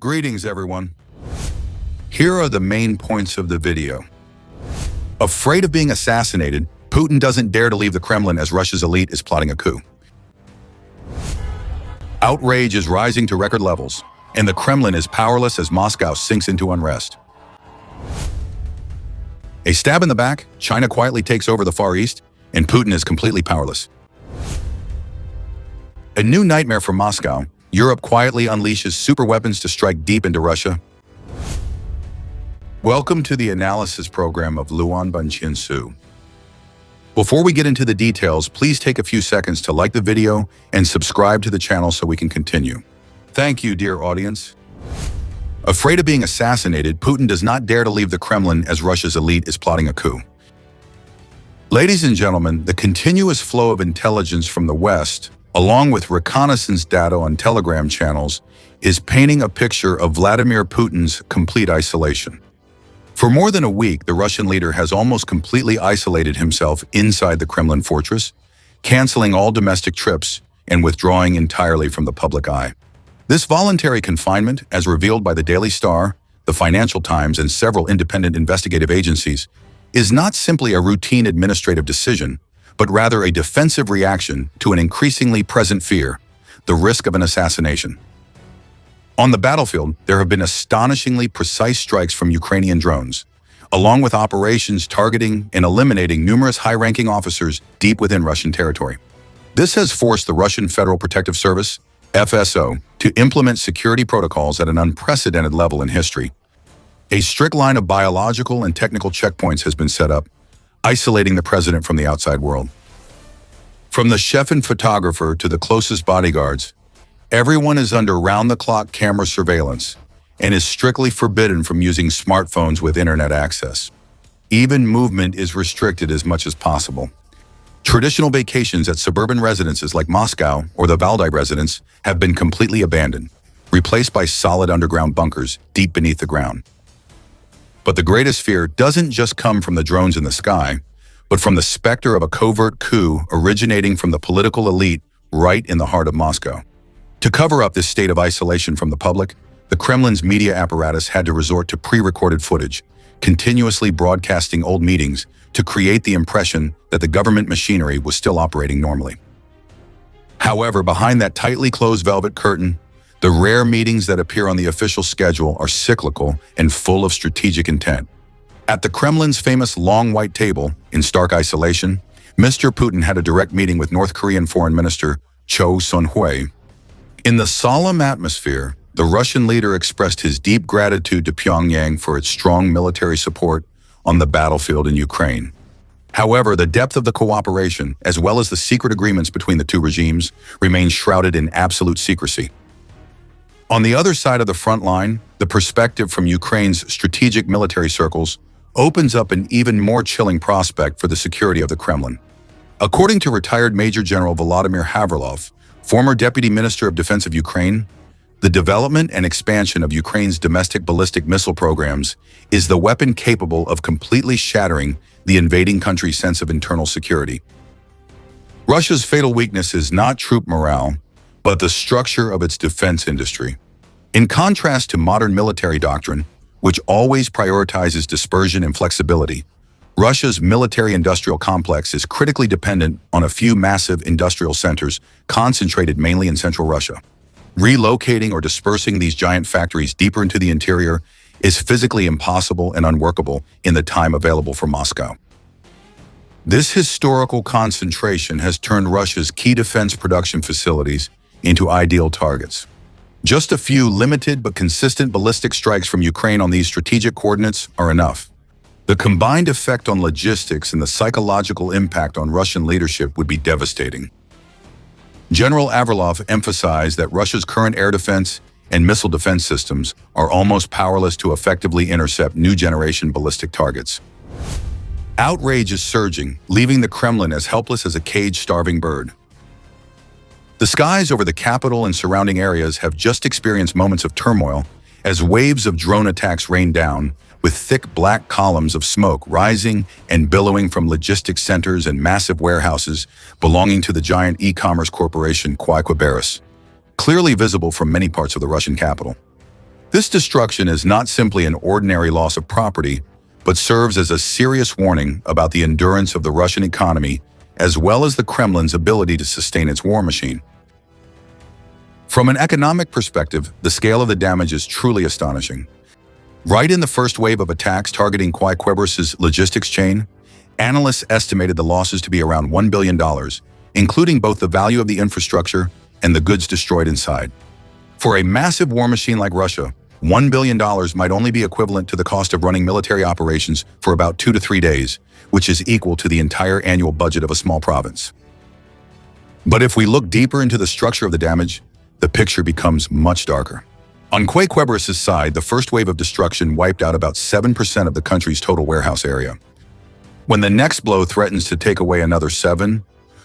Greetings, everyone. Here are the main points of the video. Afraid of being assassinated, Putin doesn't dare to leave the Kremlin as Russia's elite is plotting a coup. Outrage is rising to record levels, and the Kremlin is powerless as Moscow sinks into unrest. A stab in the back, China quietly takes over the Far East, and Putin is completely powerless. A new nightmare for Moscow. Europe quietly unleashes superweapons to strike deep into Russia. Welcome to the analysis program of Luan Banqiansu. Before we get into the details, please take a few seconds to like the video and subscribe to the channel so we can continue. Thank you, dear audience. Afraid of being assassinated, Putin does not dare to leave the Kremlin as Russia's elite is plotting a coup. Ladies and gentlemen, the continuous flow of intelligence from the West, along with reconnaissance data on Telegram channels, is painting a picture of Vladimir Putin's complete isolation. For more than a week, the Russian leader has almost completely isolated himself inside the Kremlin fortress, canceling all domestic trips and withdrawing entirely from the public eye. This voluntary confinement, as revealed by the Daily Star, the Financial Times, and several independent investigative agencies, is not simply a routine administrative decision, but rather a defensive reaction to an increasingly present fear, the risk of an assassination. On the battlefield, there have been astonishingly precise strikes from Ukrainian drones, along with operations targeting and eliminating numerous high-ranking officers deep within Russian territory. This has forced the Russian Federal Protective Service, FSO, to implement security protocols at an unprecedented level in history. A strict line of biological and technical checkpoints has been set up, isolating the president from the outside world. From the chef and photographer to the closest bodyguards, everyone is under round-the-clock camera surveillance and is strictly forbidden from using smartphones with internet access. Even movement is restricted as much as possible. Traditional vacations at suburban residences like Moscow or the Valdai residence have been completely abandoned, replaced by solid underground bunkers deep beneath the ground. But the greatest fear doesn't just come from the drones in the sky, but from the specter of a covert coup originating from the political elite right in the heart of Moscow. To cover up this state of isolation from the public, the Kremlin's media apparatus had to resort to pre-recorded footage, continuously broadcasting old meetings to create the impression that the government machinery was still operating normally. However, behind that tightly closed velvet curtain, the rare meetings that appear on the official schedule are cyclical and full of strategic intent. At the Kremlin's famous long white table, in stark isolation, Mr. Putin had a direct meeting with North Korean Foreign Minister Cho Son-hui. In the solemn atmosphere, the Russian leader expressed his deep gratitude to Pyongyang for its strong military support on the battlefield in Ukraine. However, the depth of the cooperation, as well as the secret agreements between the two regimes, remains shrouded in absolute secrecy. On the other side of the front line, the perspective from Ukraine's strategic military circles opens up an even more chilling prospect for the security of the Kremlin. According to retired Major General Volodymyr Havrilov, former Deputy Minister of Defense of Ukraine, the development and expansion of Ukraine's domestic ballistic missile programs is the weapon capable of completely shattering the invading country's sense of internal security. Russia's fatal weakness is not troop morale, but the structure of its defense industry. In contrast to modern military doctrine, which always prioritizes dispersion and flexibility, Russia's military-industrial complex is critically dependent on a few massive industrial centers concentrated mainly in central Russia. Relocating or dispersing these giant factories deeper into the interior is physically impossible and unworkable in the time available for Moscow. This historical concentration has turned Russia's key defense production facilities into ideal targets. Just a few limited but consistent ballistic strikes from Ukraine on these strategic coordinates are enough. The combined effect on logistics and the psychological impact on Russian leadership would be devastating. General Havrilov emphasized that Russia's current air defense and missile defense systems are almost powerless to effectively intercept new-generation ballistic targets. Outrage is surging, leaving the Kremlin as helpless as a caged, starving bird. The skies over the capital and surrounding areas have just experienced moments of turmoil as waves of drone attacks rain down, with thick black columns of smoke rising and billowing from logistics centers and massive warehouses belonging to the giant e-commerce corporation Coup, clearly visible from many parts of the Russian capital. This destruction is not simply an ordinary loss of property, but serves as a serious warning about the endurance of the Russian economy as well as the Kremlin's ability to sustain its war machine. From an economic perspective, the scale of the damage is truly astonishing. Right in the first wave of attacks targeting Quebris's logistics chain, analysts estimated the losses to be around $1 billion, including both the value of the infrastructure and the goods destroyed inside. For a massive war machine like Russia, $1 billion might only be equivalent to the cost of running military operations for about 2 to 3 days, which is equal to the entire annual budget of a small province. But if we look deeper into the structure of the damage, the picture becomes much darker. On Quebris's side, the first wave of destruction wiped out about 7% of the country's total warehouse area. When the next blow threatens to take away another 7%,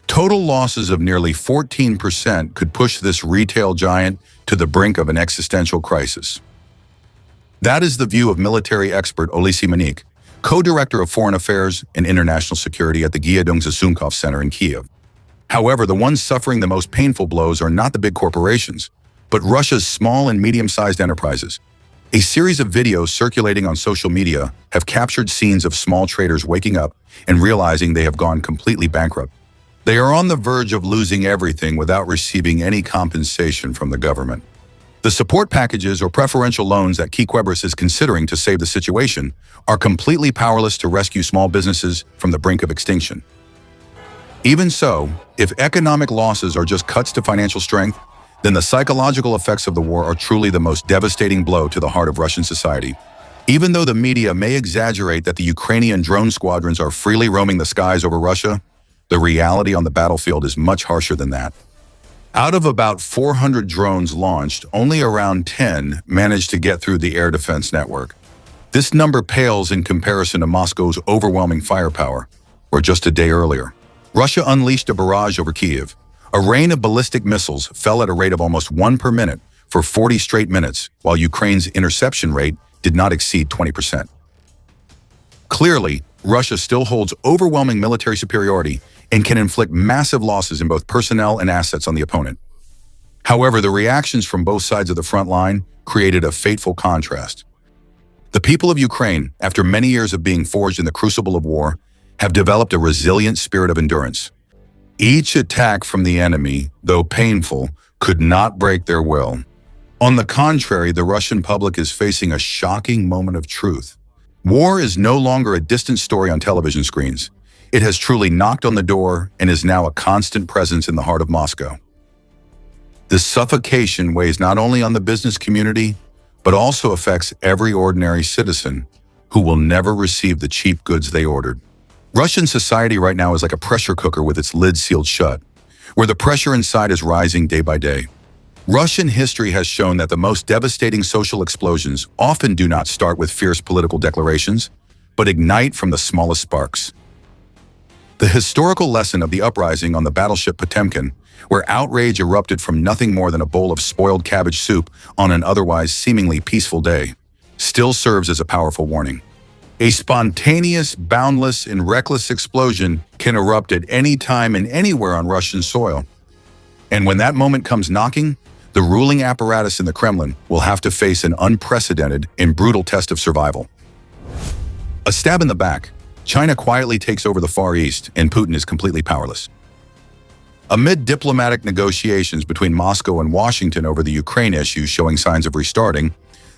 total losses of nearly 14% could push this retail giant to the brink of an existential crisis. That is the view of military expert Oleksiy Manik, co-director of Foreign Affairs and International Security at the Gyadong-Zasunkov Center in Kiev. However, the ones suffering the most painful blows are not the big corporations, but Russia's small and medium-sized enterprises. A series of videos circulating on social media have captured scenes of small traders waking up and realizing they have gone completely bankrupt. They are on the verge of losing everything without receiving any compensation from the government. The support packages or preferential loans that Quebris is considering to save the situation are completely powerless to rescue small businesses from the brink of extinction. Even so, if economic losses are just cuts to financial strength, then the psychological effects of the war are truly the most devastating blow to the heart of Russian society. Even though the media may exaggerate that the Ukrainian drone squadrons are freely roaming the skies over Russia, the reality on the battlefield is much harsher than that. Out of about 400 drones launched, only around 10 managed to get through the air defense network. This number pales in comparison to Moscow's overwhelming firepower, where just a day earlier, Russia unleashed a barrage over Kiev. A rain of ballistic missiles fell at a rate of almost 1 per minute for 40 straight minutes, while Ukraine's interception rate did not exceed 20%. Clearly, Russia still holds overwhelming military superiority and can inflict massive losses in both personnel and assets on the opponent. However, the reactions from both sides of the front line created a fateful contrast. The people of Ukraine, after many years of being forged in the crucible of war, have developed a resilient spirit of endurance. Each attack from the enemy, though painful, could not break their will. On the contrary, the Russian public is facing a shocking moment of truth. War is no longer a distant story on television screens. It has truly knocked on the door and is now a constant presence in the heart of Moscow. This suffocation weighs not only on the business community, but also affects every ordinary citizen who will never receive the cheap goods they ordered. Russian society right now is like a pressure cooker with its lid sealed shut, where the pressure inside is rising day by day. Russian history has shown that the most devastating social explosions often do not start with fierce political declarations, but ignite from the smallest sparks. The historical lesson of the uprising on the battleship Potemkin, where outrage erupted from nothing more than a bowl of spoiled cabbage soup on an otherwise seemingly peaceful day, still serves as a powerful warning. A spontaneous, boundless, and reckless explosion can erupt at any time and anywhere on Russian soil. And when that moment comes knocking, the ruling apparatus in the Kremlin will have to face an unprecedented and brutal test of survival. A stab in the back, China quietly takes over the Far East, and Putin is completely powerless. Amid diplomatic negotiations between Moscow and Washington over the Ukraine issue showing signs of restarting,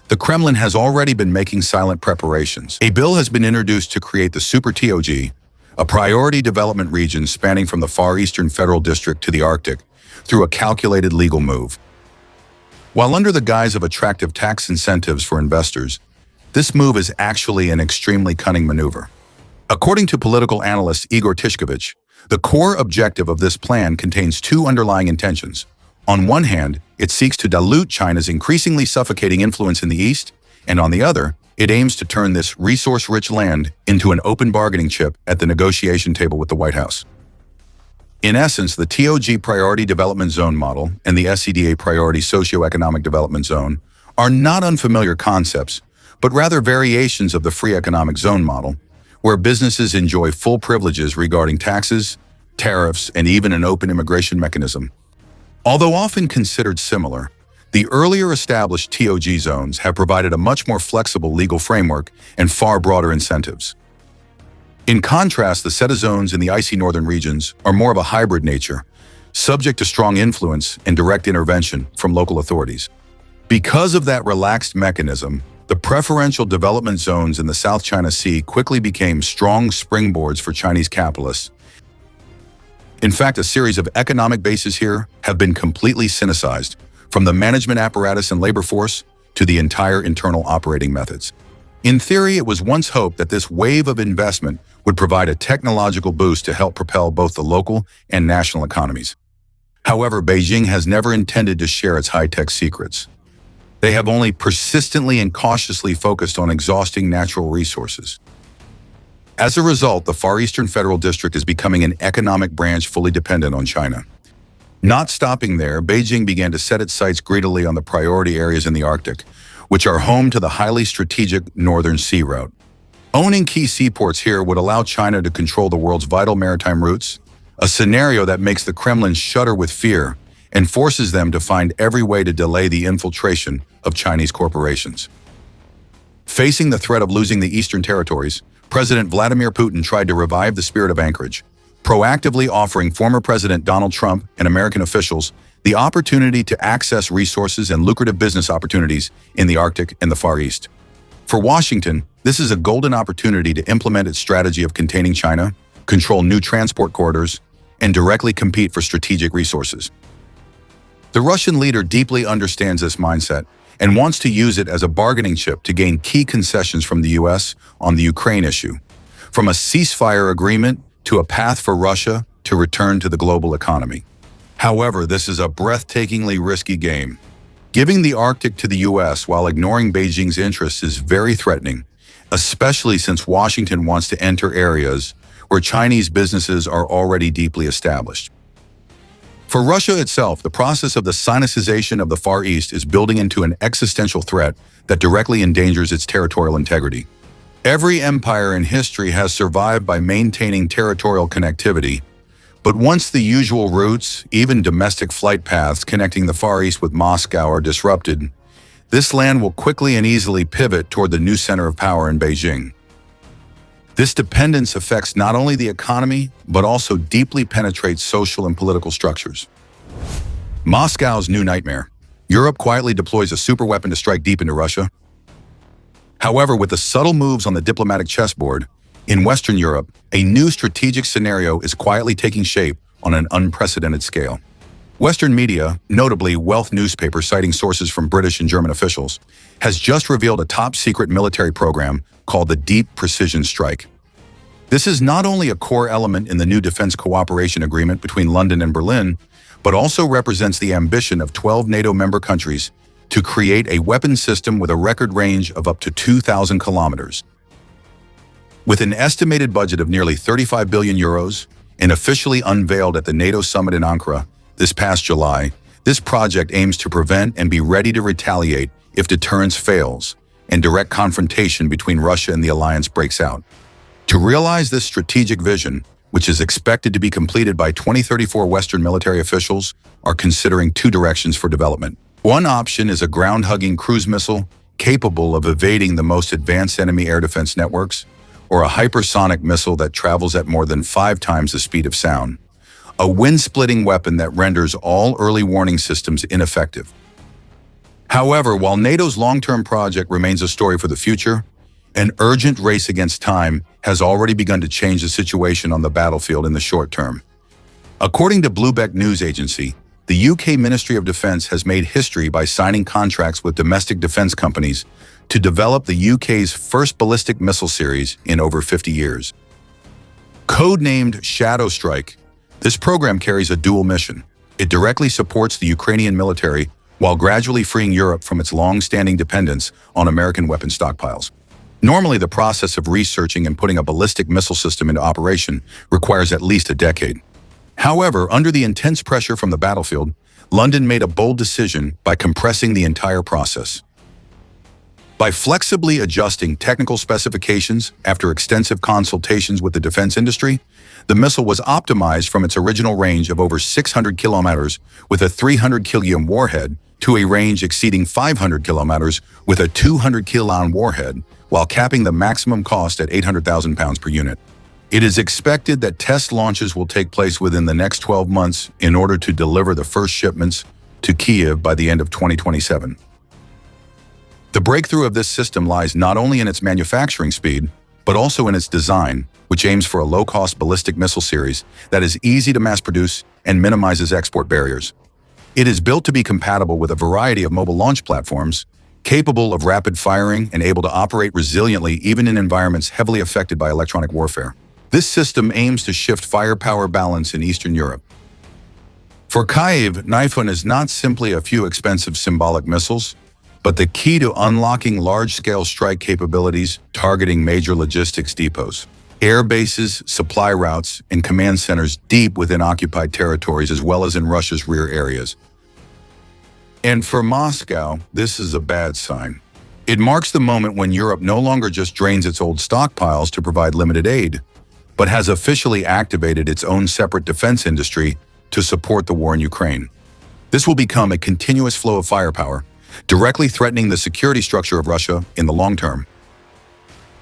the Kremlin has already been making silent preparations. A bill has been introduced to create the Super TOG, a priority development region spanning from the Far Eastern Federal District to the Arctic, through a calculated legal move. While under the guise of attractive tax incentives for investors, this move is actually an extremely cunning maneuver. According to political analyst Igor Tishkovich, the core objective of this plan contains two underlying intentions. On one hand, it seeks to dilute China's increasingly suffocating influence in the East, and on the other, it aims to turn this resource-rich land into an open bargaining chip at the negotiation table with the White House. In essence, the TOG Priority Development Zone model and the SCDA Priority Socioeconomic Development Zone are not unfamiliar concepts, but rather variations of the Free Economic Zone model, where businesses enjoy full privileges regarding taxes, tariffs, and even an open immigration mechanism. Although often considered similar, The earlier established TOG zones have provided a much more flexible legal framework and far broader incentives. In contrast, the SETA zones in the icy northern regions are more of a hybrid nature, subject to strong influence and direct intervention from local authorities. Because of that relaxed mechanism, the preferential development zones in the South China Sea quickly became strong springboards for Chinese capitalists. In fact, a series of economic bases here have been completely Sinicized, from the management apparatus and labor force to the entire internal operating methods. In theory, it was once hoped that this wave of investment would provide a technological boost to help propel both the local and national economies. However, Beijing has never intended to share its high-tech secrets. They have only persistently and cautiously focused on exhausting natural resources. As a result, the Far Eastern Federal District is becoming an economic branch fully dependent on China. Not stopping there, Beijing began to set its sights greedily on the priority areas in the Arctic, which are home to the highly strategic Northern Sea Route. Owning key seaports here would allow China to control the world's vital maritime routes, a scenario that makes the Kremlin shudder with fear and forces them to find every way to delay the infiltration of Chinese corporations. Facing the threat of losing the eastern territories, President Vladimir Putin tried to revive the spirit of anchorage, proactively offering former President Donald Trump and American officials the opportunity to access resources and lucrative business opportunities in the Arctic and the Far East. For Washington, this is a golden opportunity to implement its strategy of containing China, control new transport corridors, and directly compete for strategic resources. The Russian leader deeply understands this mindset and wants to use it as a bargaining chip to gain key concessions from the U.S. on the Ukraine issue, from a ceasefire agreement to a path for Russia to return to the global economy. However, this is a breathtakingly risky game. Giving the Arctic to the U.S. while ignoring Beijing's interests is very threatening, especially since Washington wants to enter areas where Chinese businesses are already deeply established. For Russia itself, the process of the Sinicization of the Far East is building into an existential threat that directly endangers its territorial integrity. Every empire in history has survived by maintaining territorial connectivity, but once the usual routes, even domestic flight paths connecting the Far East with Moscow are disrupted, this land will quickly and easily pivot toward the new center of power in Beijing. This dependence affects not only the economy, but also deeply penetrates social and political structures. Moscow's new nightmare. Europe quietly deploys a superweapon to strike deep into Russia. However, with the subtle moves on the diplomatic chessboard, in Western Europe, a new strategic scenario is quietly taking shape on an unprecedented scale. Western media, notably Wealth newspaper citing sources from British and German officials, has just revealed a top-secret military program called the Deep Precision Strike. This is not only a core element in the new defense cooperation agreement between London and Berlin, but also represents the ambition of 12 NATO member countries to create a weapon system with a record range of up to 2,000 kilometers. With an estimated budget of nearly 35 billion euros and officially unveiled at the NATO summit in Ankara this past July, this project aims to prevent and be ready to retaliate if deterrence fails and direct confrontation between Russia and the alliance breaks out. To realize this strategic vision, which is expected to be completed by 2034, Western military officials are considering two directions for development. One option is a ground-hugging cruise missile capable of evading the most advanced enemy air defense networks, or a hypersonic missile that travels at more than 5 times the speed of sound. A wind-splitting weapon that renders all early warning systems ineffective. However, while NATO's long-term project remains a story for the future, an urgent race against time has already begun to change the situation on the battlefield in the short term. According to Bloomberg News Agency, the UK Ministry of Defence has made history by signing contracts with domestic defence companies to develop the UK's first ballistic missile series in over 50 years. Codenamed Shadow Strike, this program carries a dual mission. It directly supports the Ukrainian military while gradually freeing Europe from its long-standing dependence on American weapon stockpiles. Normally, the process of researching and putting a ballistic missile system into operation requires at least a decade. However, under the intense pressure from the battlefield, London made a bold decision by compressing the entire process. By flexibly adjusting technical specifications after extensive consultations with the defense industry, the missile was optimized from its original range of over 600 kilometers with a 300 kilon warhead to a range exceeding 500 kilometers with a 200 kilon warhead, while capping the maximum cost at 800,000 pounds per unit. It is expected that test launches will take place within the next 12 months in order to deliver the first shipments to Kyiv by the end of 2027. The breakthrough of this system lies not only in its manufacturing speed, but also in its design, which aims for a low-cost ballistic missile series that is easy to mass-produce and minimizes export barriers. It is built to be compatible with a variety of mobile launch platforms, capable of rapid firing and able to operate resiliently even in environments heavily affected by electronic warfare. This system aims to shift firepower balance in Eastern Europe. For Kyiv, Typhoon is not simply a few expensive symbolic missiles, but the key to unlocking large-scale strike capabilities targeting major logistics depots, air bases, supply routes, and command centers deep within occupied territories as well as in Russia's rear areas. And for Moscow, this is a bad sign. It marks the moment when Europe no longer just drains its old stockpiles to provide limited aid, but has officially activated its own separate defense industry to support the war in Ukraine. This will become a continuous flow of firepower, directly threatening the security structure of Russia in the long term.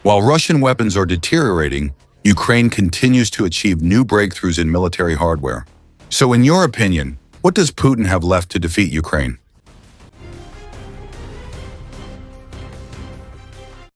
While Russian weapons are deteriorating, Ukraine continues to achieve new breakthroughs in military hardware. So in your opinion, what does Putin have left to defeat Ukraine?